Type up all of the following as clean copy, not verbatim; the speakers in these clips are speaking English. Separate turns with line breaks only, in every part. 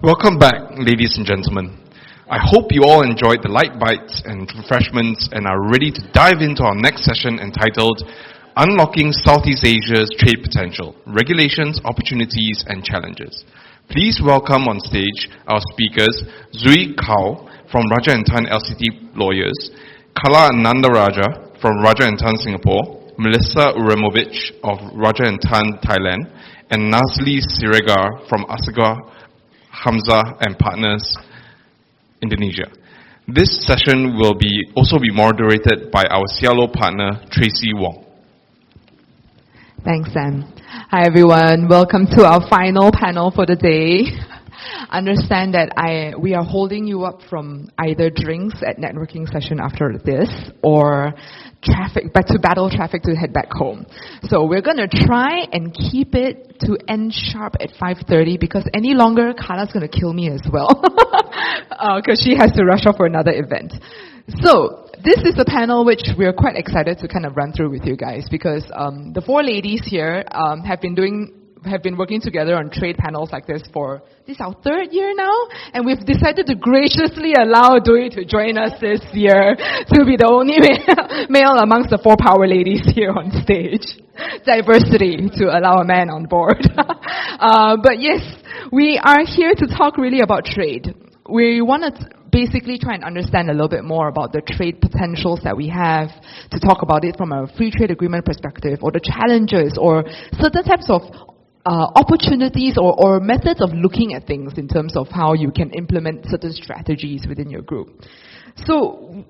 Welcome back, ladies and gentlemen. I hope you all enjoyed the light bites and refreshments and are ready to dive into our next session entitled Unlocking Southeast Asia's Trade Potential, Regulations, Opportunities and Challenges. Please welcome on stage our speakers, Zui Kao from Raja & Tan LCT Lawyers, Kala Anandarajah from Raja & Tan Singapore, Melisa Uremovic of Raja & Tan Thailand, and Nazly Siregar from Siregar Hamzah and Partners, Indonesia. This session will also be moderated by our CLO partner, Tracy Wong.
Thanks, Sam. Hi, everyone. Welcome to our final panel for the day. Understand that we are holding you up from either drinks at networking session after this or back to battle traffic to head back home. So we're going to try and keep it to end sharp at 5:30 because any longer, Kala's going to kill me as well because she has to rush off for another event. So this is the panel which we're quite excited to kind of run through with you guys because the four ladies here have been working together on trade panels like this for this is our third year now, and we've decided to graciously allow Dui to join us this year to be the only male amongst the four power ladies here on stage. Diversity to allow a man on board. But yes, we are here to talk really about trade. We want to basically try and understand a little bit more about the trade potentials that we have, to talk about it from a free trade agreement perspective, or the challenges, or certain types of opportunities or methods of looking at things in terms of how you can implement certain strategies within your group. So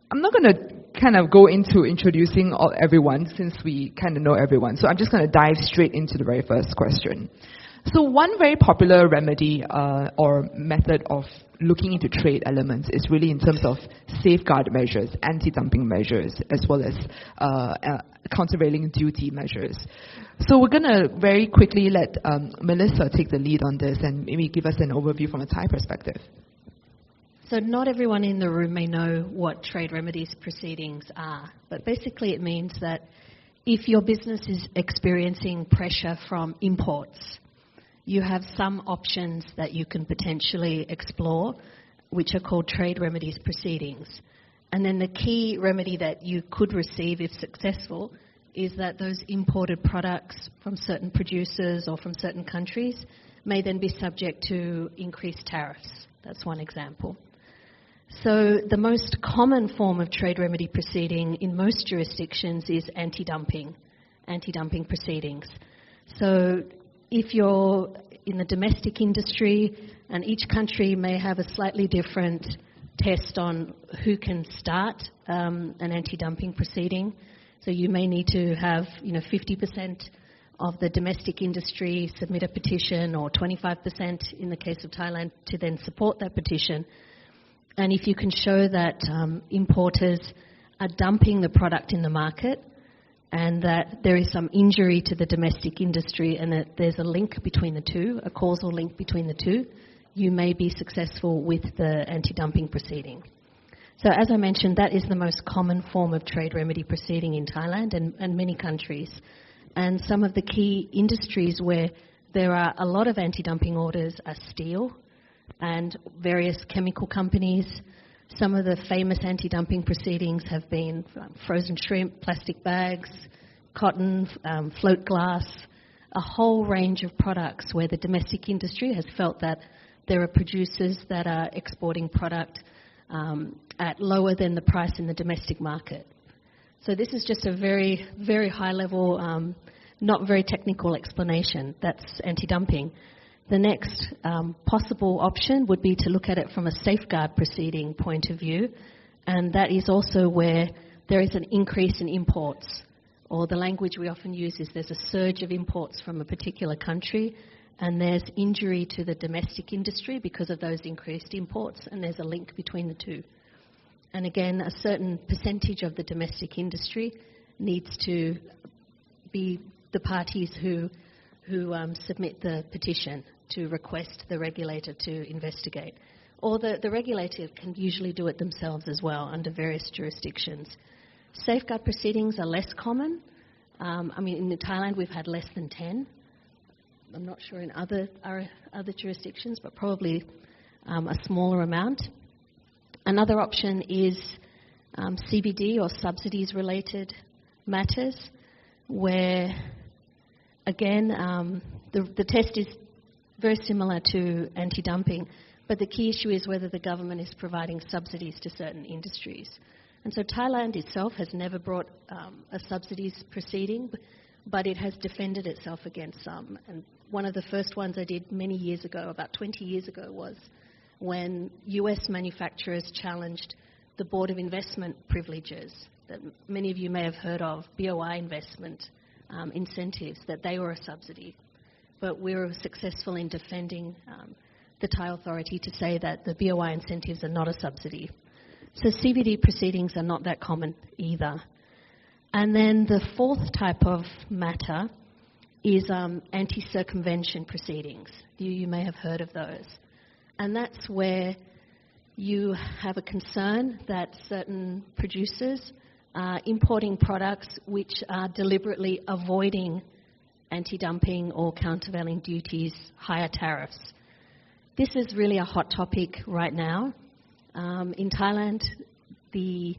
I'm not going to kind of go into introducing everyone since we kind of know everyone. So I'm just going to dive straight into the very first question. So one very popular remedy or method of looking into trade elements is really in terms of safeguard measures, anti-dumping measures, as well as countervailing duty measures. So we're going to very quickly let Melisa take the lead on this and maybe give us an overview from a Thai perspective.
So not everyone in the room may know what trade remedies proceedings are, but basically it means that if your business is experiencing pressure from imports, you have some options that you can potentially explore, which are called trade remedies proceedings. And then the key remedy that you could receive if successful is that those imported products from certain producers or from certain countries may then be subject to increased tariffs. That's one example. So the most common form of trade remedy proceeding in most jurisdictions is anti-dumping proceedings. So if you're in the domestic industry, and each country may have a slightly different test on who can start an anti-dumping proceeding. So you may need to have 50% of the domestic industry submit a petition, or 25% in the case of Thailand to then support that petition. And if you can show that importers are dumping the product in the market, and that there is some injury to the domestic industry and that there's a link between the two, a causal link between the two, you may be successful with the anti-dumping proceeding. So as I mentioned, that is the most common form of trade remedy proceeding in Thailand and many countries. And some of the key industries where there are a lot of anti-dumping orders are steel and various chemical companies. Some of the famous anti-dumping proceedings have been frozen shrimp, plastic bags, cotton, float glass, a whole range of products where the domestic industry has felt that there are producers that are exporting product at lower than the price in the domestic market. So this is just a very, very high level, not very technical explanation. That's anti-dumping. The next possible option would be to look at it from a safeguard proceeding point of view, and that is also where there is an increase in imports, or the language we often use is there's a surge of imports from a particular country, and there's injury to the domestic industry because of those increased imports, and there's a link between the two. And again, a certain percentage of the domestic industry needs to be the parties who submit the petition to request the regulator to investigate. Or the regulator can usually do it themselves as well under various jurisdictions. Safeguard proceedings are less common. In Thailand we've had less than 10. I'm not sure in other jurisdictions, but probably a smaller amount. Another option is CBD or subsidies-related matters, where, again, the test is very similar to anti-dumping, but the key issue is whether the government is providing subsidies to certain industries. And so Thailand itself has never brought a subsidies proceeding, but it has defended itself against some. And one of the first ones I did many years ago, about 20 years ago, was when US manufacturers challenged the Board of Investment privileges that many of you may have heard of, BOI investment incentives, that they were a subsidy. But we were successful in defending the Thai authority to say that the BOI incentives are not a subsidy. So CBD proceedings are not that common either. And then the fourth type of matter is anti-circumvention proceedings. You may have heard of those. And that's where you have a concern that certain producers are importing products which are deliberately avoiding anti-dumping or countervailing duties, higher tariffs. This is really a hot topic right now. In Thailand, the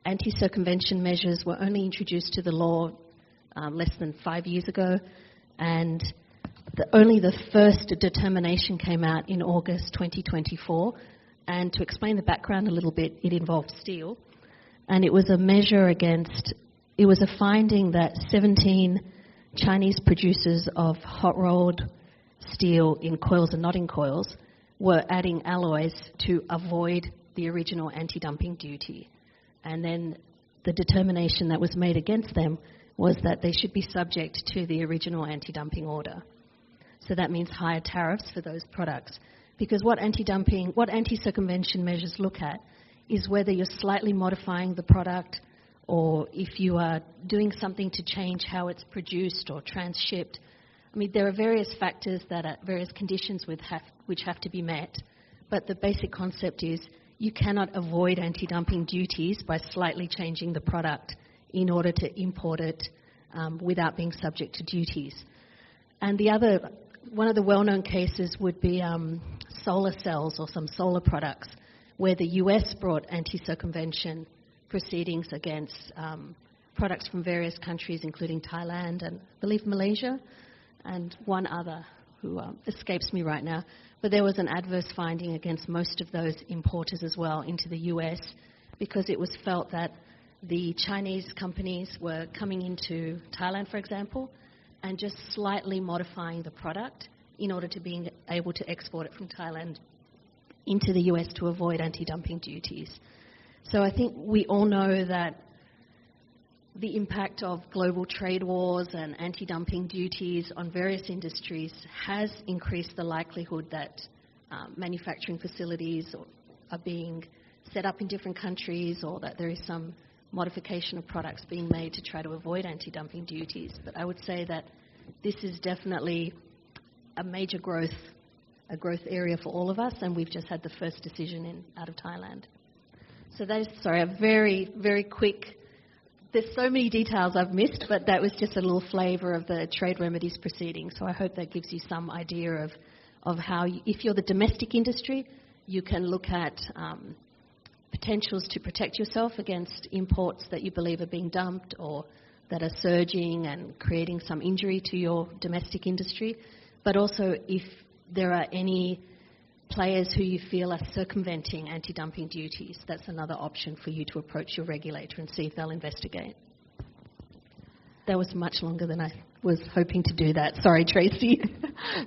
anti-circumvention measures were only introduced to the law less than 5 years ago, and only the first determination came out in August 2024. And to explain the background a little bit, it involved steel. And it was a measure against, it was a finding that 17 Chinese producers of hot-rolled steel in coils and not in coils were adding alloys to avoid the original anti-dumping duty. And then the determination that was made against them was that they should be subject to the original anti-dumping order. So that means higher tariffs for those products. Because what anti-circumvention measures look at is whether you're slightly modifying the product, or if you are doing something to change how it's produced or transshipped. I mean, there are various factors that are various conditions which have to be met, but the basic concept is you cannot avoid anti-dumping duties by slightly changing the product in order to import it without being subject to duties. And one of the well-known cases would be solar cells or some solar products, where the US brought anti-circumvention proceedings against products from various countries, including Thailand and I believe Malaysia, and one other who escapes me right now. But there was an adverse finding against most of those importers as well into the US, because it was felt that the Chinese companies were coming into Thailand, for example, and just slightly modifying the product in order to be able to export it from Thailand into the US to avoid anti-dumping duties. So I think we all know that the impact of global trade wars and anti-dumping duties on various industries has increased the likelihood that manufacturing facilities are being set up in different countries, or that there is some modification of products being made to try to avoid anti-dumping duties. But I would say that this is definitely a major growth area for all of us, and we've just had the first decision out of Thailand. So that is, a very, very quick, there's so many details I've missed, but that was just a little flavour of the trade remedies proceeding. So I hope that gives you some idea of how, if you're the domestic industry, you can look at potentials to protect yourself against imports that you believe are being dumped or that are surging and creating some injury to your domestic industry. But also, if there are any players who you feel are circumventing anti-dumping duties, that's another option for you to approach your regulator and see if they'll investigate. That was much longer than I was hoping to do that. Sorry, Tracy.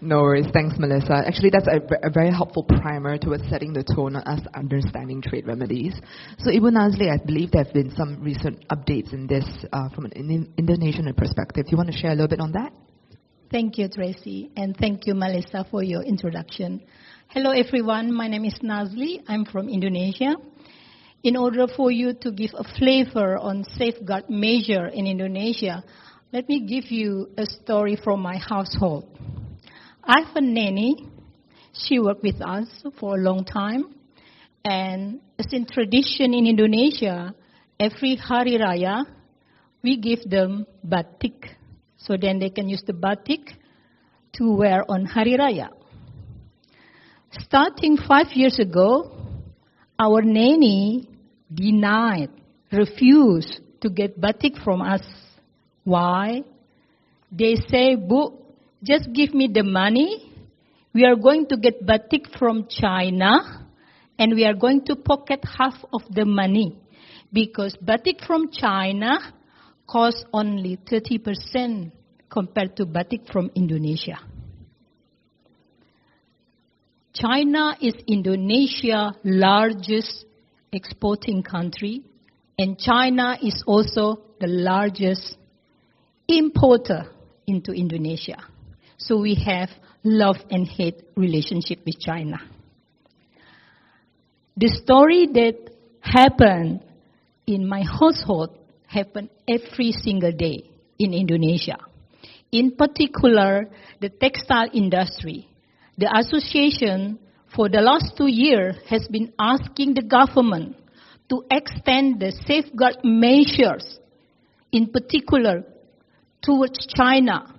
No worries. Thanks, Melisa. Actually, that's a very helpful primer towards setting the tone on us understanding trade remedies. So, Ibu Nazly, I believe there have been some recent updates in this from an Indonesian perspective. You want to share a little bit on that?
Thank you, Tracy, and thank you, Melisa, for your introduction. Hello, everyone. My name is Nazly. I'm from Indonesia. In order for you to give a flavor on safeguard measure in Indonesia, let me give you a story from my household. I have a nanny. She worked with us for a long time. And as in tradition in Indonesia, every Hari Raya, we give them batik. So then they can use the batik to wear on Hari Raya. Starting 5 years ago, our nanny refused to get batik from us. Why? They say, Bu, just give me the money. We are going to get batik from China, and we are going to pocket half of the money. Because batik from China costs only 30% compared to batik from Indonesia. China is Indonesia's largest exporting country, and China is also the largest importer into Indonesia. So we have love and hate relationship with China. The story that happened in my household happened every single day in Indonesia. In particular, the textile industry. The association for the last 2 years has been asking the government to extend the safeguard measures, in particular towards China,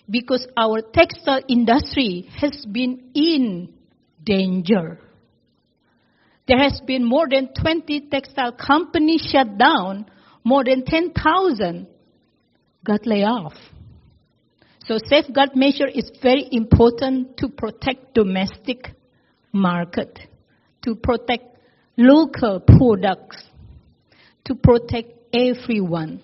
because our textile industry has been in danger. There has been more than 20 textile companies shut down, more than 10,000 got laid off. So safeguard measure is very important to protect domestic market, to protect local products, to protect everyone.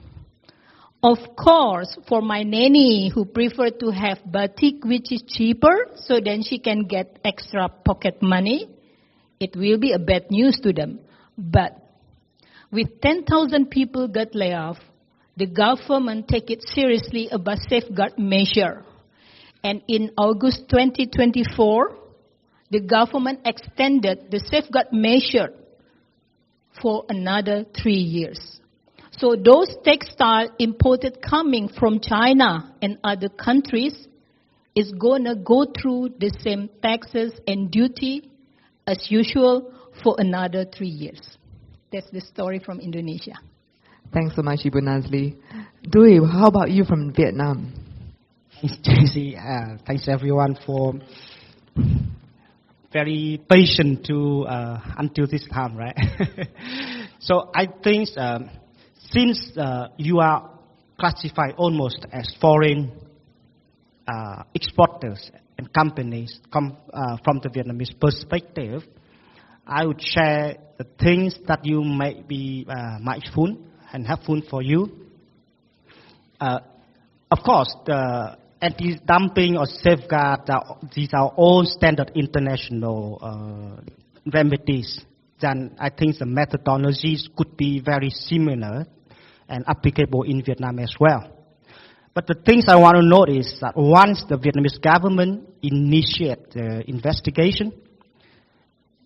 Of course, for my nanny who prefer to have batik which is cheaper, so then she can get extra pocket money, it will be a bad news to them. But with 10,000 people got laid off, the government take it seriously about safeguard measure. And in August 2024, the government extended the safeguard measure for another 3 years. So those textiles imported coming from China and other countries is going to go through the same taxes and duty as usual for another 3 years. That's the story from Indonesia.
Thanks so much, Ibu Nazly. Dui, how about you from Vietnam?
Thanks, Tracy. Thanks everyone for very patient to until this time, right? So I think since you are classified almost as foreign exporters and companies from the Vietnamese perspective, I would share the things that you may be mindful and helpful for you. Of course, the anti-dumping or safeguard, these are all standard international remedies. Then I think the methodologies could be very similar and applicable in Vietnam as well. But the things I want to note is that once the Vietnamese government initiates the investigation,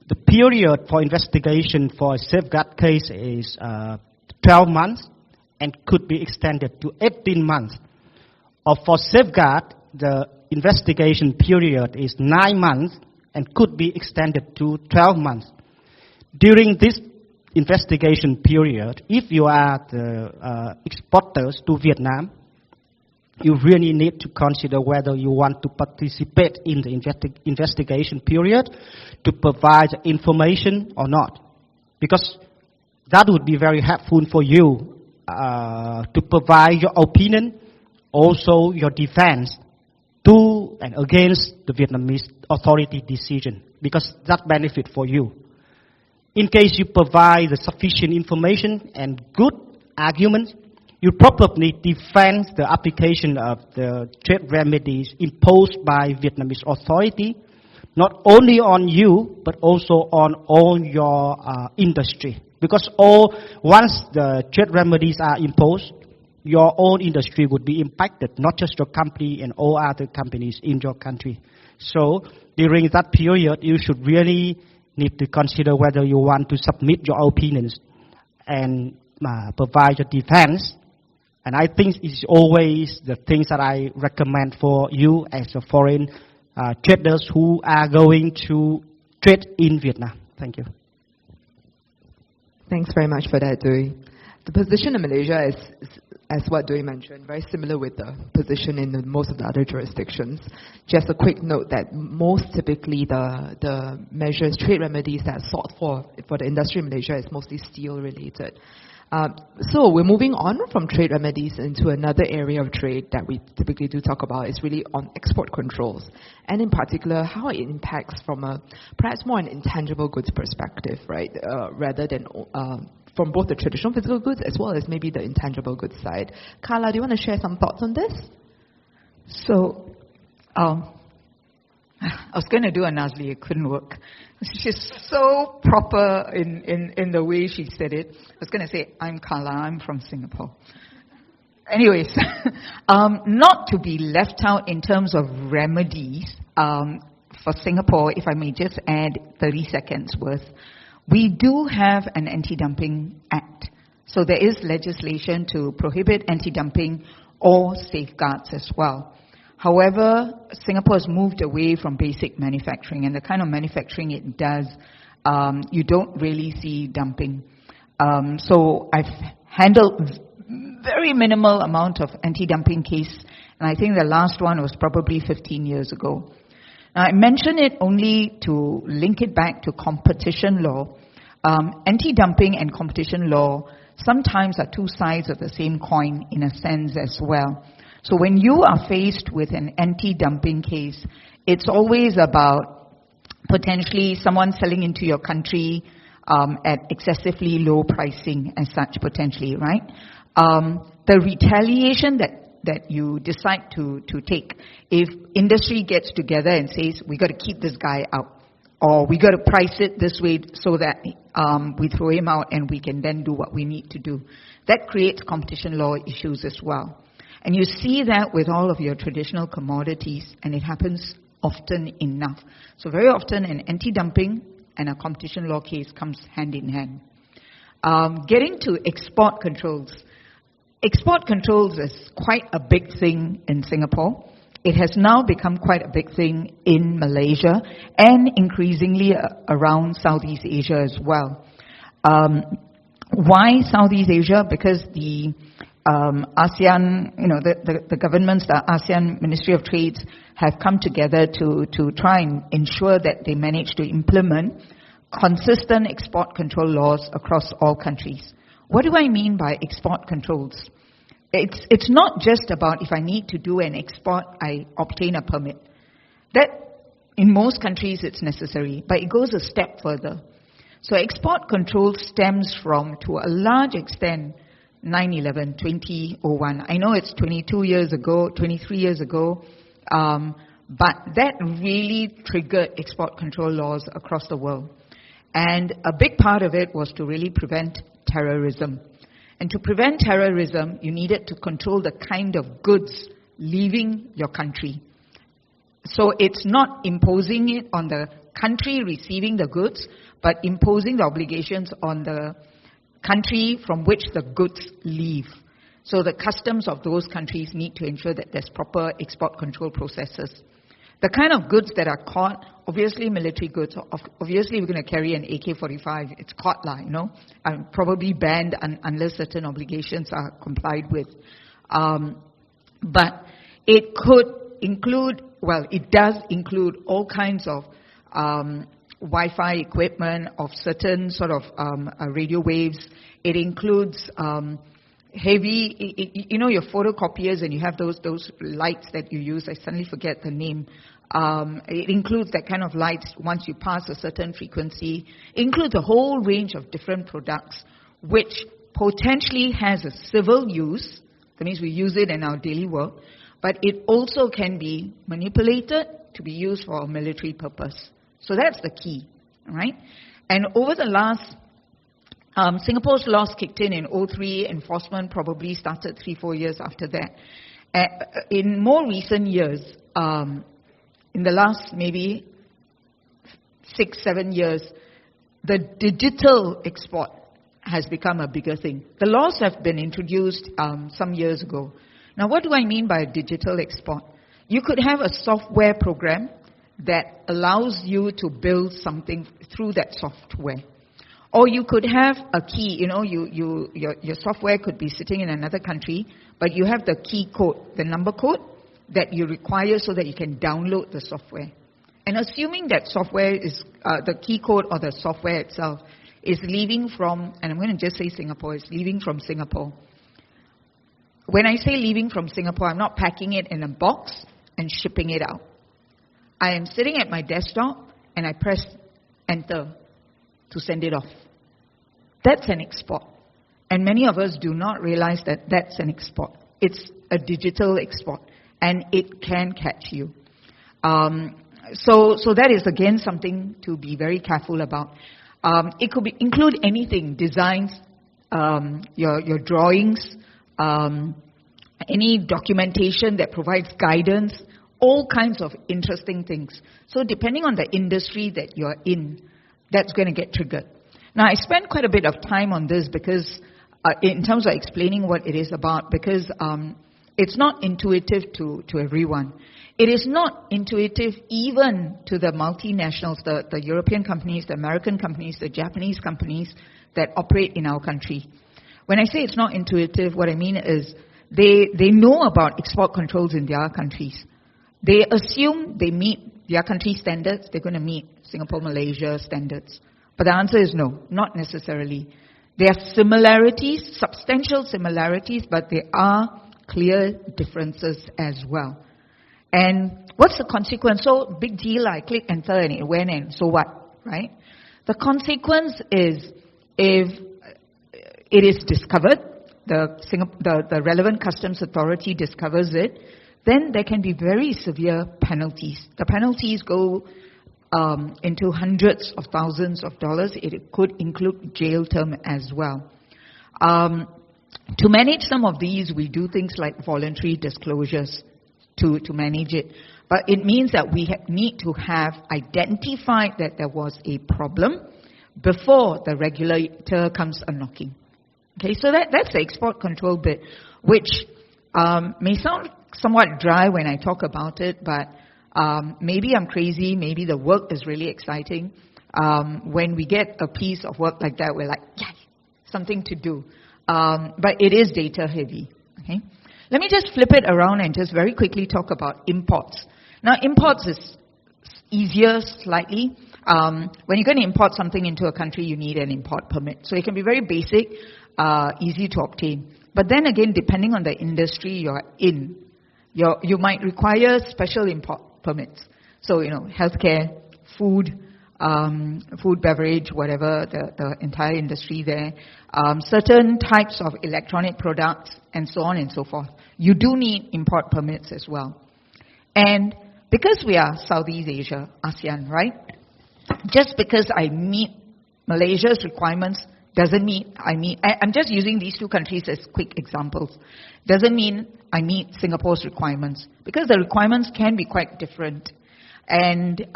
the period for investigation for a safeguard case is 12 months and could be extended to 18 months. Or for safeguard, the investigation period is 9 months and could be extended to 12 months. During this investigation period, if you are the exporters to Vietnam, you really need to consider whether you want to participate in the investigation period to provide information or not. Because that would be very helpful for you to provide your opinion, also your defense to and against the Vietnamese authority decision, because that benefit for you. In case you provide the sufficient information and good arguments, you probably defend the application of the trade remedies imposed by Vietnamese authority, not only on you, but also on all your industry. Because once the trade remedies are imposed, your own industry would be impacted, not just your company and all other companies in your country. So during that period, you should really need to consider whether you want to submit your opinions and provide your defense. And I think it's always the things that I recommend for you as a foreign traders who are going to trade in Vietnam. Thank you.
Thanks very much for that, Dui. The position in Malaysia is as what Dwayne mentioned, very similar with the position in most of the other jurisdictions. Just a quick note that most typically the measures, trade remedies that are sought for the industry in Malaysia is mostly steel related. So we're moving on from trade remedies into another area of trade that we typically do talk about is really on export controls, and in particular how it impacts from a perhaps more an intangible goods perspective, right? Rather than from both the traditional physical goods as well as maybe the intangible goods side. Carla, do you want to share some thoughts on this?
So, I was going to do a Nazly, it couldn't work. She's so proper in the way she said it. I was going to say, I'm Carla, I'm from Singapore. Anyways, not to be left out in terms of remedies for Singapore, if I may just add 30 seconds worth. We do have an anti-dumping act. So there is legislation to prohibit anti-dumping or safeguards as well. However, Singapore has moved away from basic manufacturing, and the kind of manufacturing it does, you don't really see dumping. So I've handled very minimal amount of anti-dumping case, and I think the last one was probably 15 years ago. Now, I mention it only to link it back to competition law. Anti-dumping and competition law sometimes are two sides of the same coin in a sense as well. So when you are faced with an anti-dumping case, it's always about potentially someone selling into your country at excessively low pricing as such, potentially, right? The retaliation that you decide to take, if industry gets together and says, we got to keep this guy out, or we got to price it this way so that we throw him out and we can then do what we need to do. That creates competition law issues as well. And you see that with all of your traditional commodities, and it happens often enough. So very often an anti-dumping and a competition law case comes hand in hand. Getting to export controls. Export controls is quite a big thing in Singapore. It has now become quite a big thing in Malaysia and increasingly around Southeast Asia as well. Why Southeast Asia? Because the ASEAN, the governments, the ASEAN Ministry of Trade have come together to try and ensure that they manage to implement consistent export control laws across all countries. What do I mean by export controls? It's not just about if I need to do an export, I obtain a permit. That, in most countries, it's necessary, but it goes a step further. So export control stems from, to a large extent, 9/11, 2001. I know it's 22 years ago, 23 years ago, but that really triggered export control laws across the world. And a big part of it was to really prevent terrorism. And to prevent terrorism, you needed to control the kind of goods leaving your country. So it's not imposing it on the country receiving the goods, but imposing the obligations on the country from which the goods leave. So the customs of those countries need to ensure that there's proper export control processes. The kind of goods that are caught, obviously military goods, obviously we're going to carry an AK-45, it's caught and probably banned unless certain obligations are complied with. But it could include, it does include all kinds of Wi-Fi equipment of certain sort of radio waves. It includes heavy, your photocopiers, and you have those lights that you use. I suddenly forget the name. It includes that kind of lights once you pass a certain frequency. It includes a whole range of different products which potentially has a civil use. That means we use it in our daily work. But it also can be manipulated to be used for a military purpose. So that's the key, right? And over the last, Singapore's laws kicked in 2003. Enforcement probably started 3-4 years after that. In more recent years, in the last maybe 6-7 years, the digital export has become a bigger thing. The laws have been introduced some years ago. Now, what do I mean by a digital export? You could have a software program that allows you to build something through that software. Or you could have a key, your software could be sitting in another country, but you have the key code, the number code that you require so that you can download the software. And assuming that software is, the key code or the software itself is leaving from, and I'm going to just say Singapore, it's leaving from Singapore. When I say leaving from Singapore, I'm not packing it in a box and shipping it out. I am sitting at my desktop and I press enter to send it off. That's an export. And many of us do not realize that that's an export. It's a digital export, and it can catch you. So that is again something to be very careful about. It could include anything, designs, your drawings, any documentation that provides guidance, all kinds of interesting things. So depending on the industry that you're in, that's going to get triggered. Now, I spent quite a bit of time on this because, in terms of explaining what it is about, because it's not intuitive to everyone. It is not intuitive even to the multinationals, the European companies, the American companies, the Japanese companies that operate in our country. When I say it's not intuitive, what I mean is they know about export controls in their countries. They assume they meet their country standards, they're going to meet Singapore, Malaysia standards. But the answer is no, not necessarily. There are similarities, substantial similarities, but there are clear differences as well. And what's the consequence? So, big deal, I click enter and it went in, so what, right? The consequence is if it is discovered, the relevant customs authority discovers it, then there can be very severe penalties. The penalties go into hundreds of thousands of dollars. It could include jail term as well. To manage some of these, we do things like voluntary disclosures to manage it. But it means that we need to have identified that there was a problem before the regulator comes a-knocking. Okay, so that's the export control bit, which may sound somewhat dry when I talk about it, but maybe I'm crazy, maybe the work is really exciting. When we get a piece of work like that, we're like, yeah, something to do. But it is data heavy. Okay? Let me just flip it around and just very quickly talk about imports. Now, imports is easier slightly. When you're going to import something into a country, you need an import permit. So it can be very basic, easy to obtain. But then again, depending on the industry you're in, you might require special import permits. So, healthcare, food, beverage, whatever, the entire industry there, certain types of electronic products, and so on and so forth. You do need import permits as well. And because we are Southeast Asia, ASEAN, right? Just because I meet Malaysia's requirements doesn't mean I'm just using these two countries as quick examples. Doesn't mean I meet Singapore's requirements, because the requirements can be quite different, and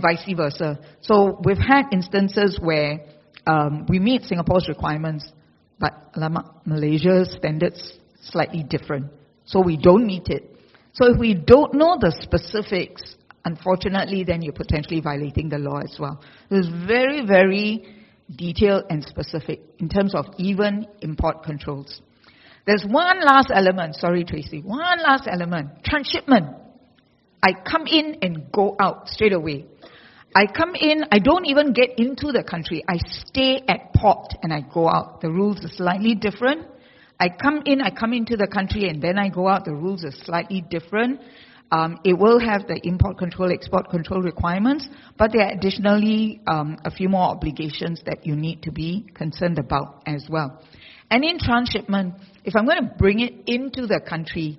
vice versa. So we've had instances where we meet Singapore's requirements, but Malaysia's standards slightly different, so we don't meet it. So if we don't know the specifics, unfortunately, then you're potentially violating the law as well. It's very, very detailed and specific in terms of even import controls. There's one last element, sorry Tracy, one last element, transshipment. I come in and go out straight away. I come in, I don't even get into the country. I stay at port and I go out. The rules are slightly different. I come into the country and then I go out. The rules are slightly different. It will have the import control, export control requirements, but there are additionally a few more obligations that you need to be concerned about as well. And in transshipment, if I'm going to bring it into the country,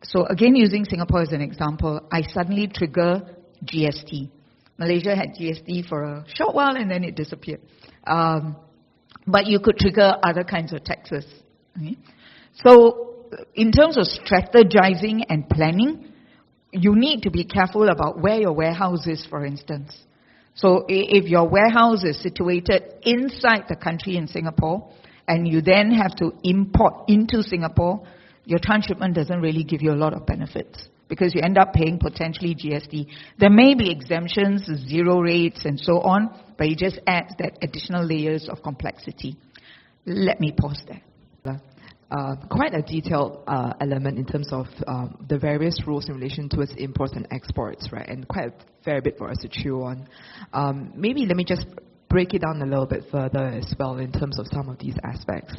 so again using Singapore as an example, I suddenly trigger GST. Malaysia had GST for a short while and then it disappeared. But you could trigger other kinds of taxes. Okay? So in terms of strategizing and planning, you need to be careful about where your warehouse is, for instance. So if your warehouse is situated inside the country in Singapore, and you then have to import into Singapore, your transshipment doesn't really give you a lot of benefits, because you end up paying potentially GST. There may be exemptions, zero rates, and so on, but it just adds that additional layers of complexity. Let me pause there.
Quite a detailed element in terms of the various rules in relation towards imports and exports, right? And quite a fair bit for us to chew on. Maybe let me just break it down a little bit further as well in terms of some of these aspects.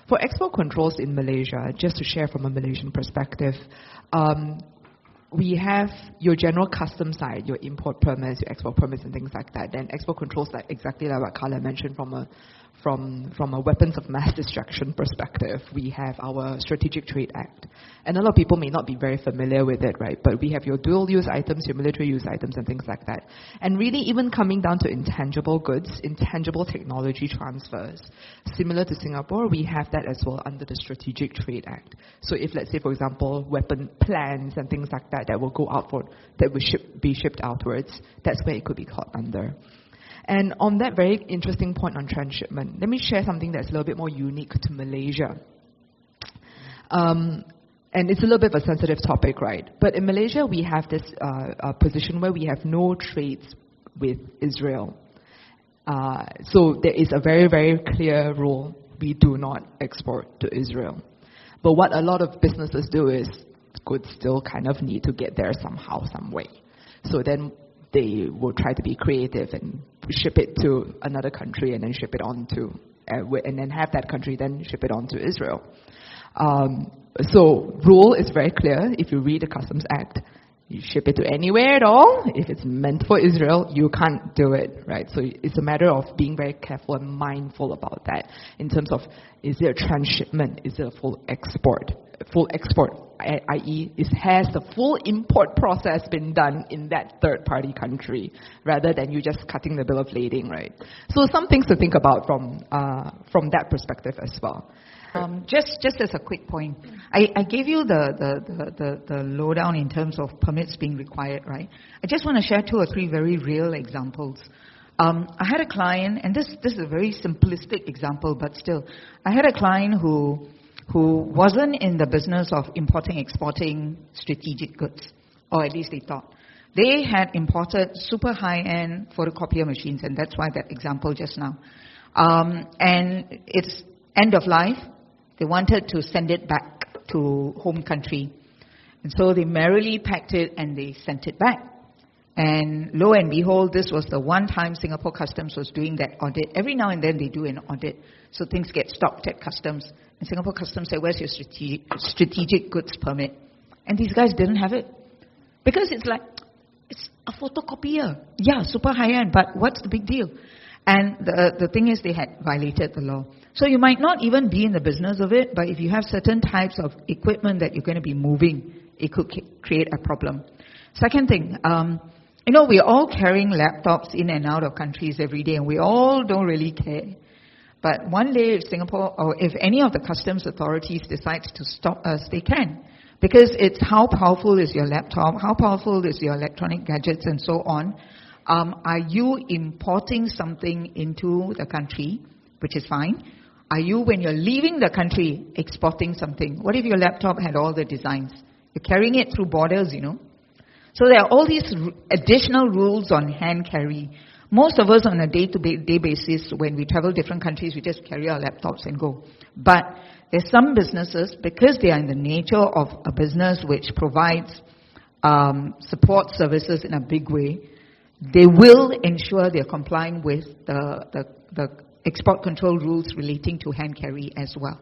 For export controls in Malaysia, just to share from a Malaysian perspective, we have your general custom side, your import permits, your export permits and things like that. Then export controls, like exactly like what Carla mentioned from a weapons of mass destruction perspective, we have our Strategic Trade Act. And a lot of people may not be very familiar with it, right? But we have your dual use items, your military use items and things like that. And really even coming down to intangible goods, intangible technology transfers. Similar to Singapore, we have that as well under the Strategic Trade Act. So if, let's say, for example, weapon plans and things like that will go out for, that will be shipped outwards, that's where it could be caught under. And on that very interesting point on transshipment, let me share something that's a little bit more unique to Malaysia. And it's a little bit of a sensitive topic, right? But in Malaysia, we have this position where we have no trades with Israel. So there is a very, very clear rule. We do not export to Israel. But what a lot of businesses do is goods still kind of need to get there somehow, some way. So then they will try to be creative and ship it to another country and then ship it on to, and then have that country then ship it on to Israel. So rule is very clear. If you read the Customs Act, you ship it to anywhere at all. If it's meant for Israel, you can't do it, right? So it's a matter of being very careful and mindful about that in terms of, is it a transshipment? Is it a full export? Full export, i.e., has the full import process been done in that third-party country, rather than you just cutting the bill of lading, right? So some things to think about from that perspective as well.
Just as a quick point, I gave you the lowdown in terms of permits being required, right? I just want to share 2 or 3 very real examples. I had a client, and this is a very simplistic example, but still, I had a client who wasn't in the business of importing, exporting strategic goods, or at least they thought. They had imported super high-end photocopier machines, and that's why that example just now. And it's end of life. They wanted to send it back to home country. And so they merrily packed it and they sent it back. And lo and behold, this was the one time Singapore Customs was doing that audit. Every now and then they do an audit. So things get stopped at Customs. And Singapore Customs said, where's your strategic goods permit? And these guys didn't have it. Because it's like, it's a photocopier. Yeah, super high-end, but what's the big deal? And the thing is, they had violated the law. So you might not even be in the business of it, but if you have certain types of equipment that you're going to be moving, it could create a problem. Second thing, we're all carrying laptops in and out of countries every day, and we all don't really care. But one day, if Singapore, or if any of the customs authorities decides to stop us, they can. Because it's how powerful is your laptop, how powerful is your electronic gadgets, and so on. Are you importing something into the country, which is fine? Are you, when you're leaving the country, exporting something? What if your laptop had all the designs? You're carrying it through borders, So there are all these additional rules on hand carry. Most of us on a day-to-day basis, when we travel different countries, we just carry our laptops and go. But there's some businesses, because they are in the nature of a business which provides support services in a big way, they will ensure they're complying with the export control rules relating to hand carry as well.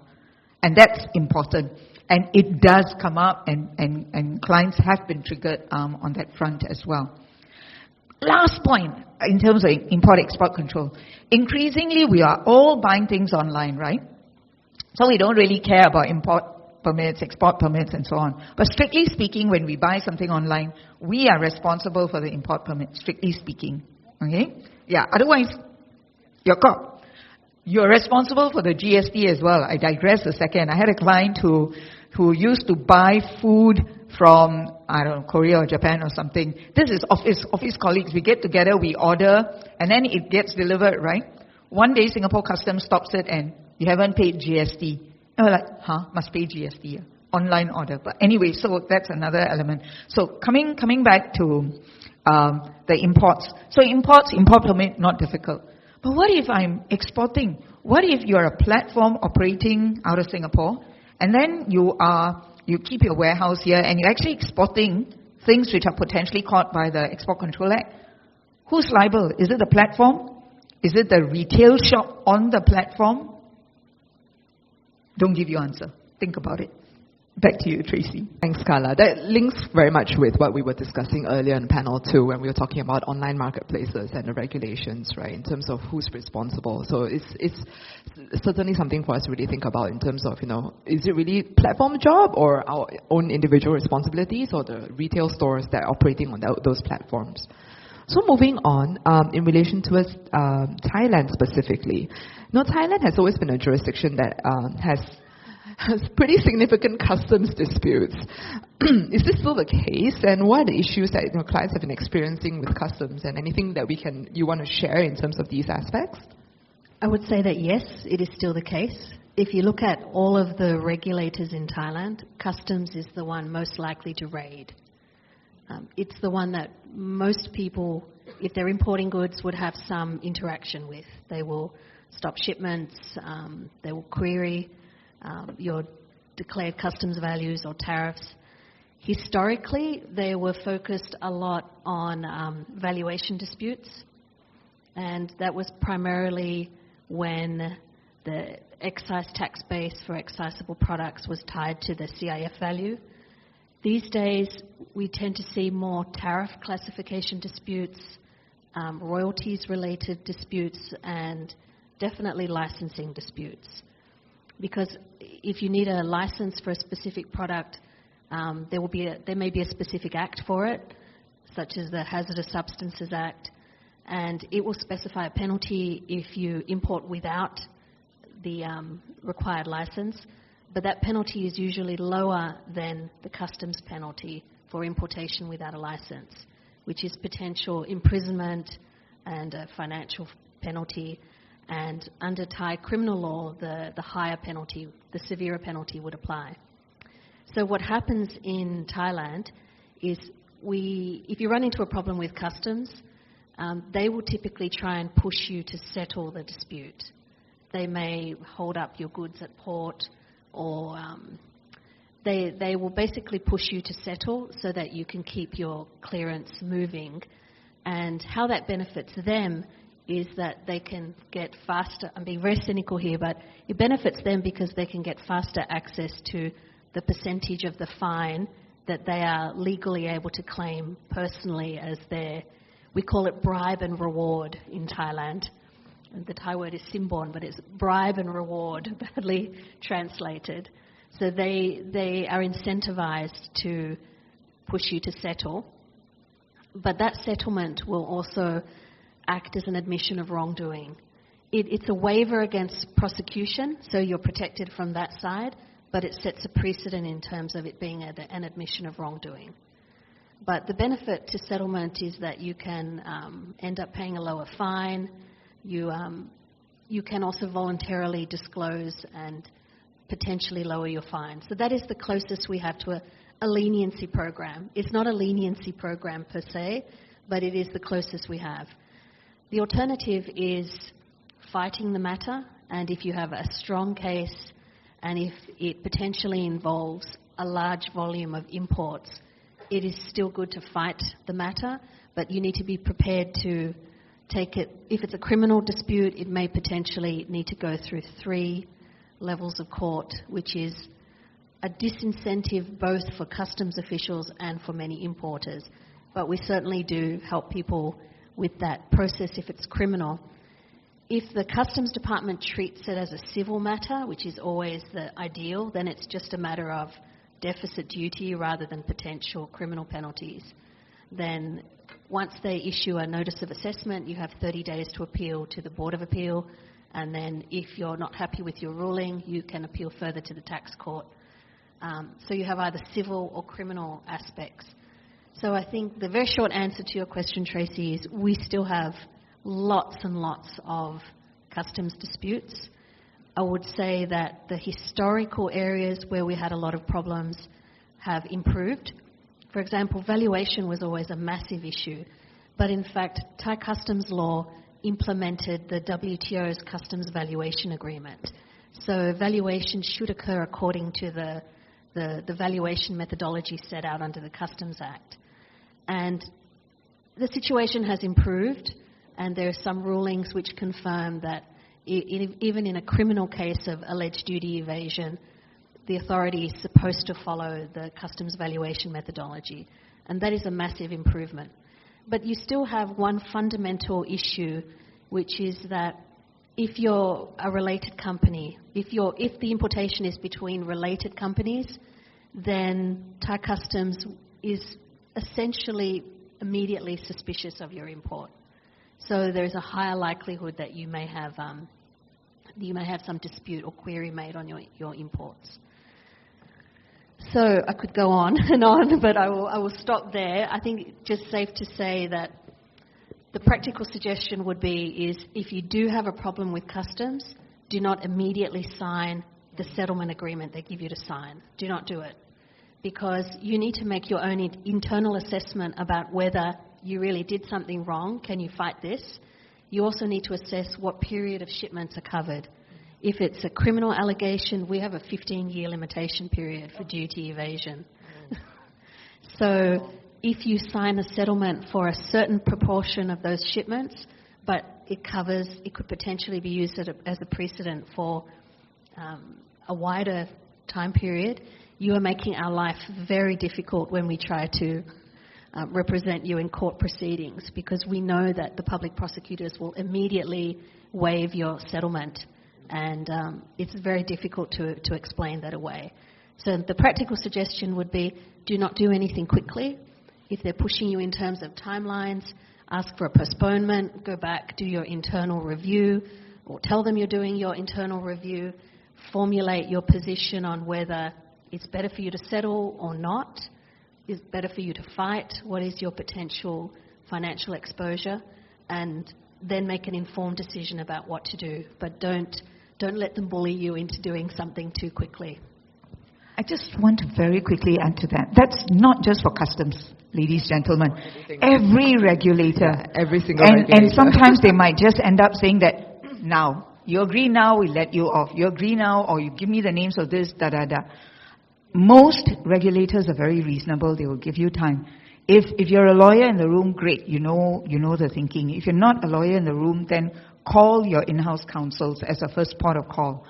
And that's important. And it does come up, and clients have been triggered on that front as well. Last point, in terms of import-export control. Increasingly, we are all buying things online, right? So we don't really care about import permits, export permits, and so on. But strictly speaking, when we buy something online, we are responsible for the import permit, strictly speaking. Okay? Yeah, otherwise, you're caught. You're responsible for the GST as well. I digress a second. I had a client who used to buy food from, I don't know, Korea or Japan or something. This is office colleagues. We get together, we order, and then it gets delivered, right? One day, Singapore Customs stops it and you haven't paid GST. And we're like, must pay GST. online order. But anyway, so that's another element. So coming back to the imports. So import permit, not difficult. But what if I'm exporting? What if you're a platform operating out of Singapore, and then you keep your warehouse here, and you're actually exporting things which are potentially caught by the Export Control Act? Who's liable? Is it the platform? Is it the retail shop on the platform? Don't give your answer. Think about it. Back to you, Tracy.
Thanks, Carla. That links very much with what we were discussing earlier in panel 2 when we were talking about online marketplaces and the regulations, right, in terms of who's responsible. So it's certainly something for us to really think about in terms of, is it really platform job or our own individual responsibilities or the retail stores that are operating on those platforms? So moving on, in relation to Thailand specifically. Thailand has always been a jurisdiction that has pretty significant customs disputes. Is this still the case? And what are the issues that clients have been experiencing with customs, and anything that you want to share in terms of these aspects?
I would say that yes, it is still the case. If you look at all of the regulators in Thailand, customs is the one most likely to raid. It's the one that most people, if they're importing goods, would have some interaction with. They will stop shipments, they will query your declared customs values or tariffs. Historically, they were focused a lot on valuation disputes, and that was primarily when the excise tax base for excisable products was tied to the CIF value. These days, we tend to see more tariff classification disputes, royalties-related disputes, and definitely licensing disputes. Because if you need a license for a specific product, there may be a specific act for it, such as the Hazardous Substances Act, and it will specify a penalty if you import without the required license, but that penalty is usually lower than the customs penalty for importation without a license, which is potential imprisonment and a financial penalty. And under Thai criminal law, the higher penalty, the severer penalty would apply. So what happens in Thailand is if you run into a problem with customs, they will typically try and push you to settle the dispute. They may hold up your goods at port, or they will basically push you to settle so that you can keep your clearance moving. And how that benefits them is that they can get faster, I'm being very cynical here, but it benefits them because they can get faster access to the percentage of the fine that they are legally able to claim personally as we call it bribe and reward in Thailand. And the Thai word is simbon, but it's bribe and reward, badly translated. So they are incentivized to push you to settle, but that settlement will also act as an admission of wrongdoing. It's a waiver against prosecution, so you're protected from that side, but it sets a precedent in terms of it being an admission of wrongdoing. But the benefit to settlement is that you can end up paying a lower fine. You can also voluntarily disclose and potentially lower your fine. So that is the closest we have to a leniency program. It's not a leniency program per se, but it is the closest we have. The alternative is fighting the matter, and if you have a strong case and if it potentially involves a large volume of imports, it is still good to fight the matter, but you need to be prepared to take it. If it's a criminal dispute, it may potentially need to go through 3 levels of court, which is a disincentive both for customs officials and for many importers. But we certainly do help people with that process if it's criminal. If the Customs Department treats it as a civil matter, which is always the ideal, then it's just a matter of deficit duty rather than potential criminal penalties. Then once they issue a notice of assessment, you have 30 days to appeal to the Board of Appeal, and then if you're not happy with your ruling, you can appeal further to the tax court. So you have either civil or criminal aspects. So I think the very short answer to your question, Tracy, is we still have lots and lots of customs disputes. I would say that the historical areas where we had a lot of problems have improved. For example, valuation was always a massive issue, but in fact, Thai customs law implemented the WTO's customs valuation agreement. So valuation should occur according to the valuation methodology set out under the Customs Act. And the situation has improved, and there are some rulings which confirm that even in a criminal case of alleged duty evasion, the authority is supposed to follow the customs valuation methodology, and that is a massive improvement. But you still have one fundamental issue, which is that if you're a related company, if the importation is between related companies, then Thai customs is essentially immediately suspicious of your import. So there is a higher likelihood that you may have some dispute or query made on your imports. So I could go on and on, but I will stop there. I think it's just safe to say that the practical suggestion would be is if you do have a problem with customs, do not immediately sign the settlement agreement they give you to sign. Do not do it, because you need to make your own internal assessment about whether you really did something wrong. Can you fight this? You also need to assess what period of shipments are covered. If it's a criminal allegation, we have a 15-year limitation period for duty evasion. So if you sign a settlement for a certain proportion of those shipments, but it could potentially be used as a precedent for a wider time period, you are making our life very difficult when we try to represent you in court proceedings, because we know that the public prosecutors will immediately waive your settlement, and it's very difficult to explain that away. So the practical suggestion would be do not do anything quickly. If they're pushing you in terms of timelines, ask for a postponement, go back, do your internal review, or tell them you're doing your internal review, formulate your position on whether it's better for you to settle or not. Is it better for you to fight? What is your potential financial exposure? And then make an informed decision about what to do. But don't let them bully you into doing something too quickly.
I just want to very quickly add to that. That's not just for customs, ladies, gentlemen. Every regulator.
Yeah, every single regulator.
And sometimes they might just end up saying that, now, you agree now, we let you off. You agree now, or you give me the names of this, da-da-da. Most regulators are very reasonable. They will give you time. If you're a lawyer in the room, great, you know the thinking. If you're not a lawyer in the room, then call your in-house counsels as a first port of call.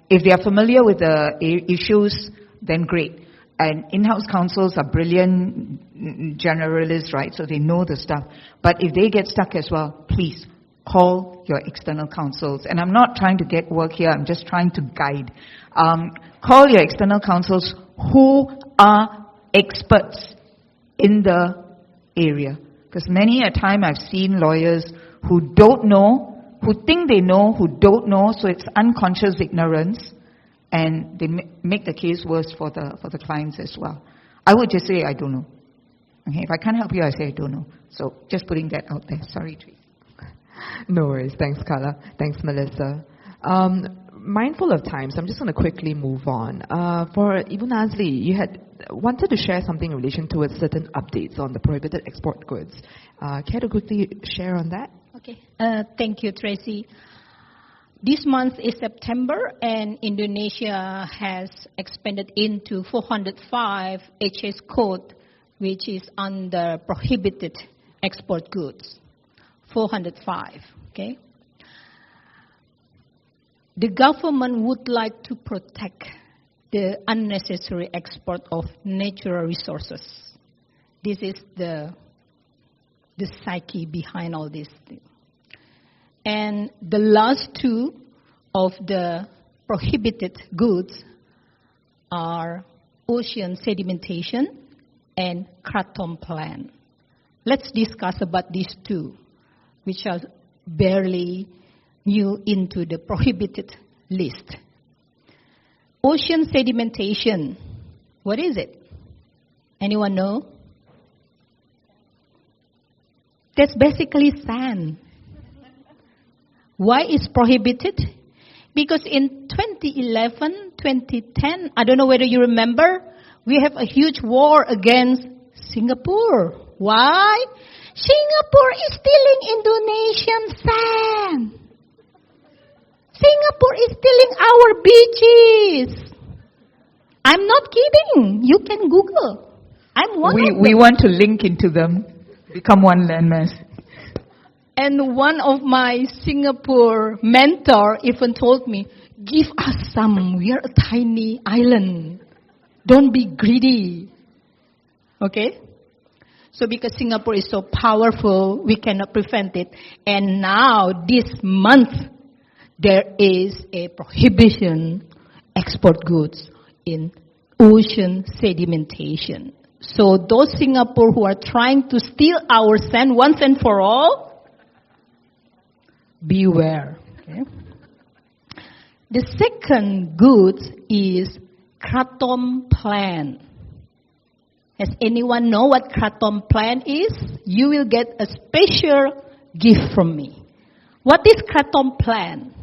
If they are familiar with the issues, then great. And in-house counsels are brilliant generalists, right? So they know the stuff. But if they get stuck as well, please call your external counsels. And I'm not trying to get work here. I'm just trying to guide. Call your external counsels who are experts in the area. Because many a time I've seen lawyers who don't know, who think they know, who don't know, so it's unconscious ignorance, and they make the case worse for the clients as well. I would just say, I don't know. Okay, if I can't help you, I say I don't know. So just putting that out there. Sorry, Tracy.
No worries. Thanks, Carla. Thanks, Melisa. Mindful of time, so I'm just going to quickly move on. For Ibu Nazly, you had wanted to share something in relation to certain updates on the prohibited export goods. Care to quickly share on that?
Okay. Thank you, Tracy. This month is September, and Indonesia has expanded into 405 HS code, which is under prohibited export goods. 405, okay? The government would like to protect the unnecessary export of natural resources. This is the psyche behind all this thing. And the last two of the prohibited goods are ocean sedimentation and kratom plant. Let's discuss about these two, which are barely new into the prohibited list. Ocean sedimentation, what is it? Anyone know? That's basically sand. Why is prohibited? Because in 2011, 2010, I don't know whether you remember, we have a huge war against Singapore. Why? Singapore is stealing Indonesian sand. Singapore is stealing our beaches. I'm not kidding. You can Google. I'm one of them.
We want to link into them, become one landmass.
And one of my Singapore mentor even told me, give us some. We are a tiny island. Don't be greedy. Okay? So because Singapore is so powerful, we cannot prevent it. And now, this month, there is a prohibition export goods in ocean sedimentation. So those Singapore who are trying to steal our sand once and for all, beware. Okay? The second good is Kratom plan. Has anyone know what Kratom plan is? You will get a special gift from me. What is Kratom plan?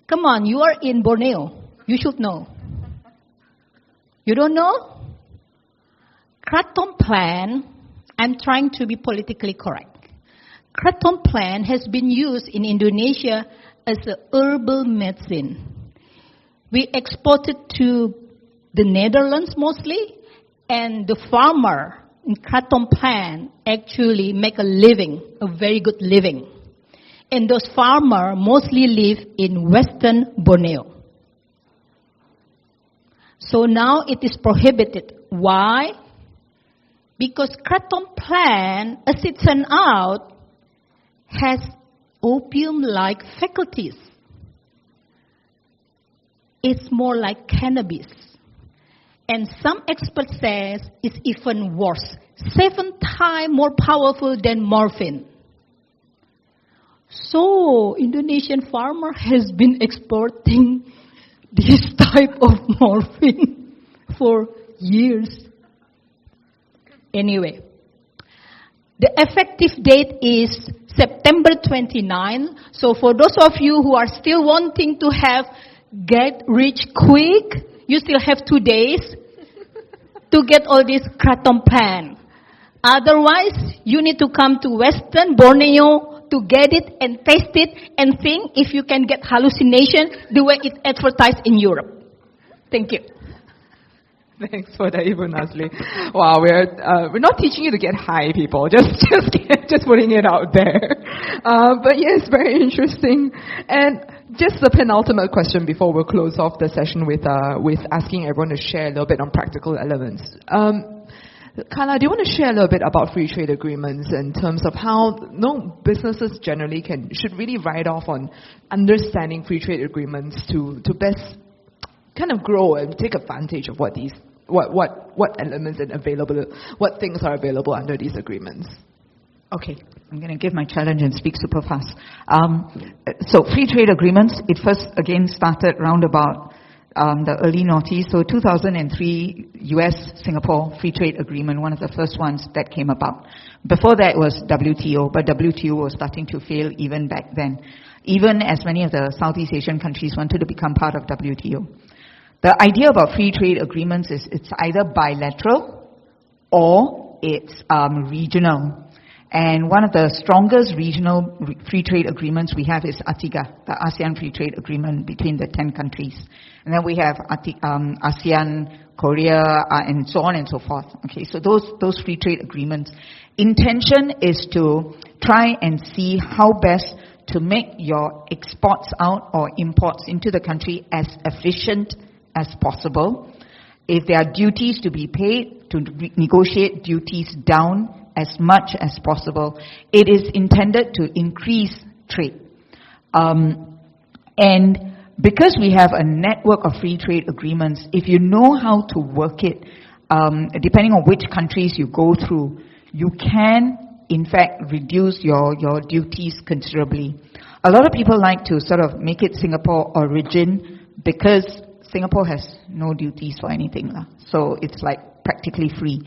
Come on, you are in Borneo. You should know. You don't know? Kratom plan, I'm trying to be politically correct. Kratom plant has been used in Indonesia as a herbal medicine. We export it to the Netherlands mostly, and the farmer in Kratom plant actually make a living, a very good living. And those farmers mostly live in Western Borneo. So now it is prohibited. Why? Because Kratom plant, as it turns out, has opium-like faculties. It's more like cannabis. And some experts say it's even worse. 7 times more powerful than morphine. So, Indonesian farmer has been exporting this type of morphine for years. Anyway, the effective date is September 29. So for those of you who are still wanting to get rich quick, you still have 2 days to get all this Kratom plan. Otherwise, you need to come to Western Borneo to get it and taste it and think if you can get hallucination the way it's advertised in Europe. Thank you.
Thanks for that, Ibu Nazly. Wow, we're not teaching you to get high, people. Just putting it out there. But yes, very interesting. And just the penultimate question before we'll close off the session with asking everyone to share a little bit on practical elements. Carla, do you want to share a little bit about free trade agreements in terms of how businesses generally should really ride off on understanding free trade agreements to best kind of grow and take advantage of what elements and what things are available under these agreements?
Okay, I'm going to give my challenge and speak super fast. So free trade agreements, it first again started round about the early noughties. So 2003, US-Singapore free trade agreement, one of the first ones that came about. Before that was WTO, but WTO was starting to fail even back then. Even as many of the Southeast Asian countries wanted to become part of WTO. The idea about free trade agreements is it's either bilateral or it's regional. And one of the strongest regional free trade agreements we have is ATIGA, the ASEAN Free Trade Agreement between the 10 countries. And then we have ASEAN, Korea, and so on and so forth. Okay, so those free trade agreements. Intention is to try and see how best to make your exports out or imports into the country as efficient as possible. If there are duties to be paid, to negotiate duties down as much as possible. It is intended to increase trade. And because we have a network of free trade agreements, if you know how to work it, depending on which countries you go through, you can, in fact, reduce your duties considerably. A lot of people like to sort of make it Singapore origin because Singapore has no duties for anything. So it's like practically free.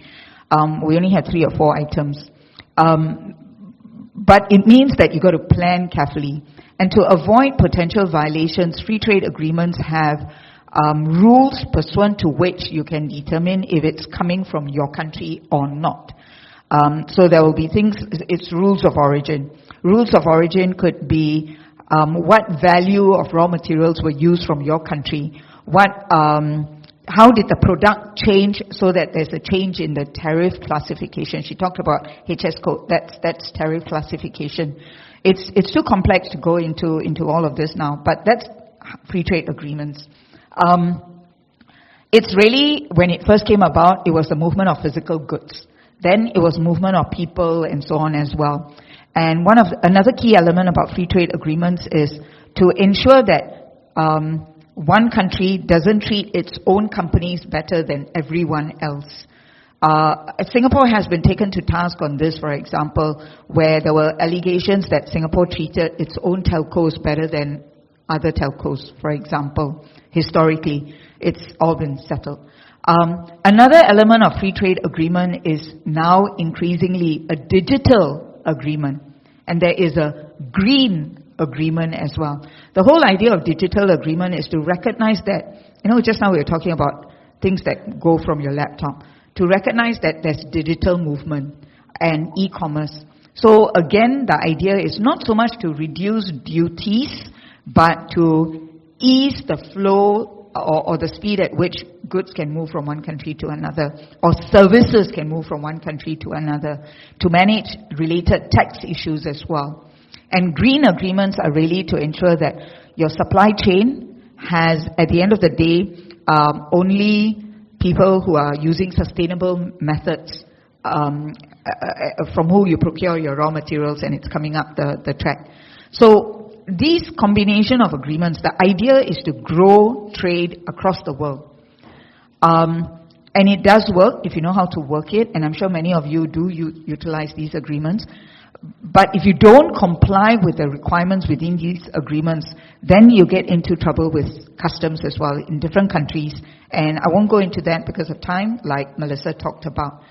We only had 3 or 4 items. But it means that you've got to plan carefully. And to avoid potential violations, free trade agreements have rules pursuant to which you can determine if it's coming from your country or not. So there will be things, it's rules of origin. Rules of origin could be what value of raw materials were used from your country, how did the product change so that there's a change in the tariff classification. She talked about HS code, that's tariff classification. It's too complex to go into all of this now, but that's free trade agreements. It's really, when it first came about, it was the movement of physical goods. Then it was movement of people and so on as well. And another key element about free trade agreements is to ensure that one country doesn't treat its own companies better than everyone else. Singapore has been taken to task on this, for example, where there were allegations that Singapore treated its own telcos better than other telcos, for example. Historically, it's all been settled. Another element of free trade agreement is now increasingly a digital agreement, and there is a green agreement as well. The whole idea of digital agreement is to recognize that, just now we were talking about things that go from your laptop, to recognize that there's digital movement and e-commerce. So again, the idea is not so much to reduce duties, but to ease the flow or the speed at which goods can move from one country to another, or services can move from one country to another, to manage related tax issues as well. And green agreements are really to ensure that your supply chain has, at the end of the day, only people who are using sustainable methods from who you procure your raw materials, and it's coming up the track. So these combination of agreements, the idea is to grow trade across the world. And it does work if you know how to work it, and I'm sure many of you do utilize these agreements. But if you don't comply with the requirements within these agreements, then you get into trouble with customs as well in different countries. And I won't go into that because of time, like Melisa talked about.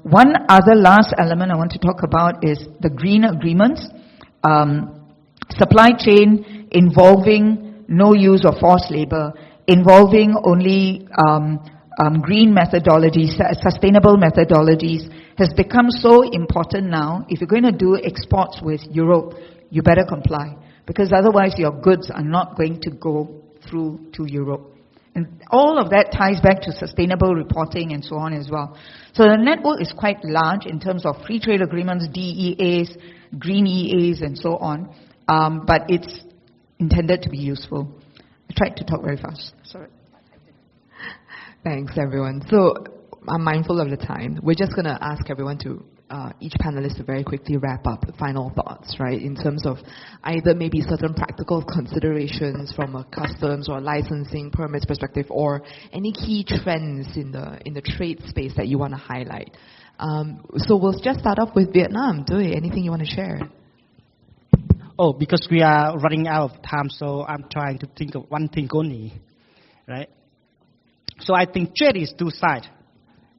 One other last element I want to talk about is the green agreements. Supply chain involving no use of forced labor, involving only green methodologies, sustainable methodologies, has become so important now. If you're going to do exports with Europe, you better comply, because otherwise your goods are not going to go through to Europe. And all of that ties back to sustainable reporting and so on as well. So the network is quite large in terms of free trade agreements, DEAs, green EAs, and so on. But it's intended to be useful. I tried to talk very fast. Sorry.
Thanks, everyone. So I'm mindful of the time. We're just going to ask everyone to, each panelist to very quickly wrap up the final thoughts, right, in terms of either maybe certain practical considerations from a customs or licensing permits perspective, or any key trends in the trade space that you want to highlight. So we'll just start off with Vietnam. Doi, anything you want to share?
Oh, because we are running out of time, so I'm trying to think of one thing only, right? So I think trade is two sides.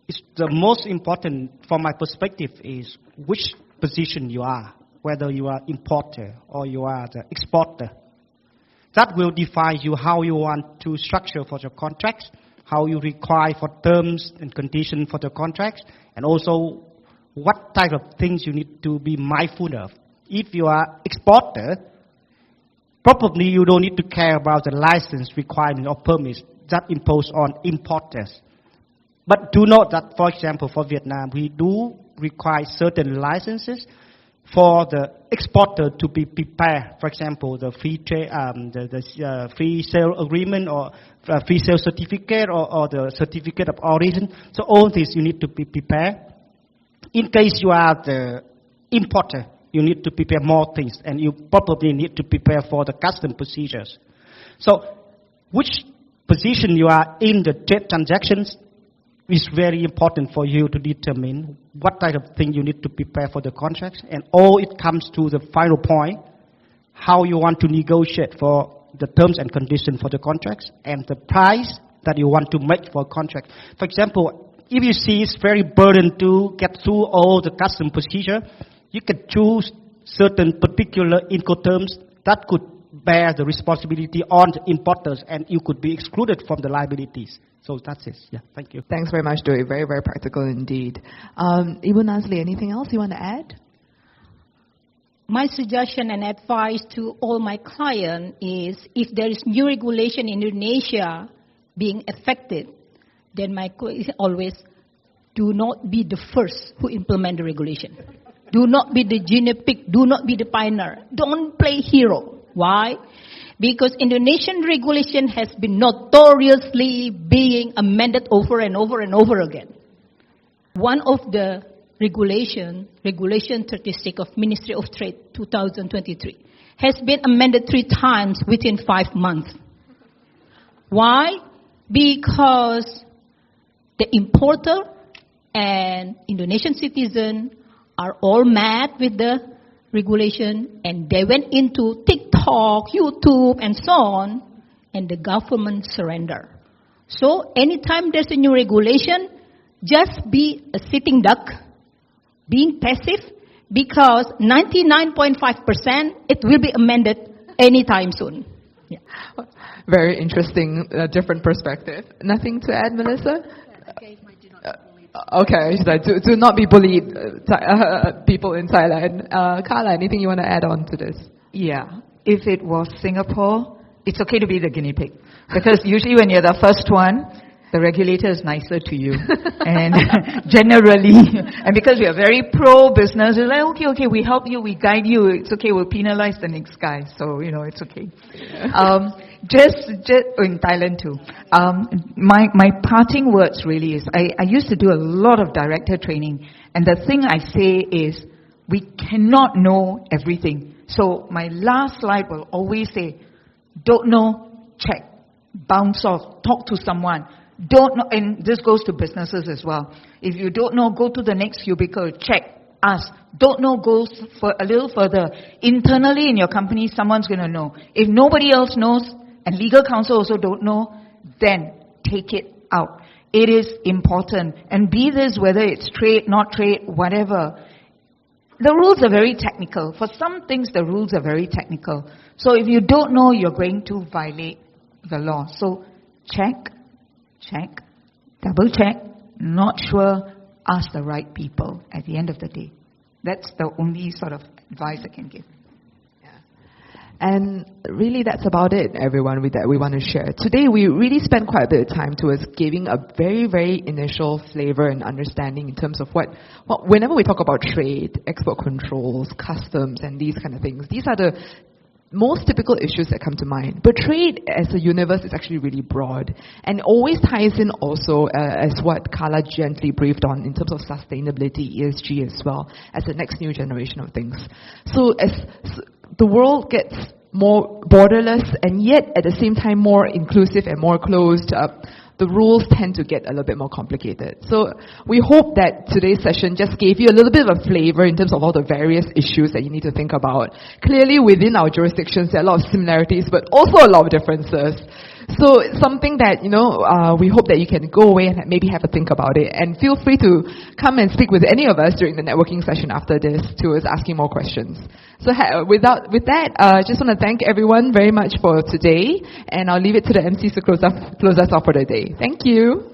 It's the most important, from my perspective, is which position you are, whether you are importer or you are the exporter. That will define you how you want to structure for your contracts, how you require for terms and conditions for the contracts, and also what type of things you need to be mindful of. If you are exporter, probably you don't need to care about the license requirement or permits that impose on importers. But do note that, for example, for Vietnam, we do require certain licenses for the exporter to be prepared. For example, the free trade, the free sale agreement, or free sale certificate, or the certificate of origin. So all this you need to be prepared. In case you are the importer, you need to prepare more things, and you probably need to prepare for the custom procedures. So which position you are in the trade transactions is very important for you to determine what type of thing you need to prepare for the contracts. And all it comes to the final point, how you want to negotiate for the terms and conditions for the contracts, and the price that you want to make for a contract. For example, if you see it's very burden to get through all the custom procedure, you can choose certain particular Incoterms that could bear the responsibility on the importers, and you could be excluded from the liabilities. So that's it. Yeah, thank you.
Thanks very much, Doi. Very, very practical indeed. Ibu Nazly, anything else you want to add?
My suggestion and advice to all my clients is, if there is new regulation in Indonesia being affected, then my quote is always, do not be the first who implement the regulation. Do not be the guinea pig. Do not be the pioneer. Don't play hero. Why? Because Indonesian regulation has been notoriously being amended over and over and over again. One of the Regulation 36 of Ministry of Trade 2023 has been amended 3 times within 5 months. Why? Because the importer and Indonesian citizen are all mad with the regulation, and they went into TikTok, YouTube, and so on, and the government surrendered. So anytime there's a new regulation, just be a sitting duck, being passive, because 99.5% it will be amended anytime soon. Yeah.
Very interesting, different perspective. Nothing to add, Melisa? Okay, do not be bullied, people in Thailand. Carla, anything you want to add on to this?
Yeah. If it was Singapore, it's okay to be the guinea pig. Because usually when you're the first one, the regulator is nicer to you. And generally, and because we are very pro-business, we're like, okay, we help you, we guide you, it's okay, we'll penalize the next guy. So, it's okay. Just in Thailand too. My parting words really is, I used to do a lot of director training, and the thing I say is, we cannot know everything. So my last slide will always say, don't know, check, bounce off, talk to someone. Don't know, and this goes to businesses as well. If you don't know, go to the next cubicle, check, ask. Don't know, go for a little further. Internally in your company, someone's going to know. If nobody else knows, and legal counsel also don't know, then take it out. It is important. And be this, whether it's trade, not trade, whatever. The rules are very technical. For some things, the rules are very technical. So if you don't know, you're going to violate the law. So check, double check, not sure, ask the right people at the end of the day. That's the only sort of advice I can give.
And really, that's about it, everyone, that we want to share. Today, we really spent quite a bit of time towards giving a very, very initial flavor and understanding in terms of what whenever we talk about trade, export controls, customs, and these kind of things, these are the most typical issues that come to mind. But trade as a universe is actually really broad and always ties in also as what Carla gently briefed on in terms of sustainability, ESG as well, as the next new generation of things. So as the world gets more borderless and yet at the same time more inclusive and more closed up, the rules tend to get a little bit more complicated. So we hope that today's session just gave you a little bit of a flavor in terms of all the various issues that you need to think about. Clearly within our jurisdictions there are a lot of similarities but also a lot of differences. So it's something that, we hope that you can go away and maybe have a think about it. And feel free to come and speak with any of us during the networking session after this towards asking more questions. So with that, I just want to thank everyone very much for today. And I'll leave it to the MCs to close us off for the day. Thank you.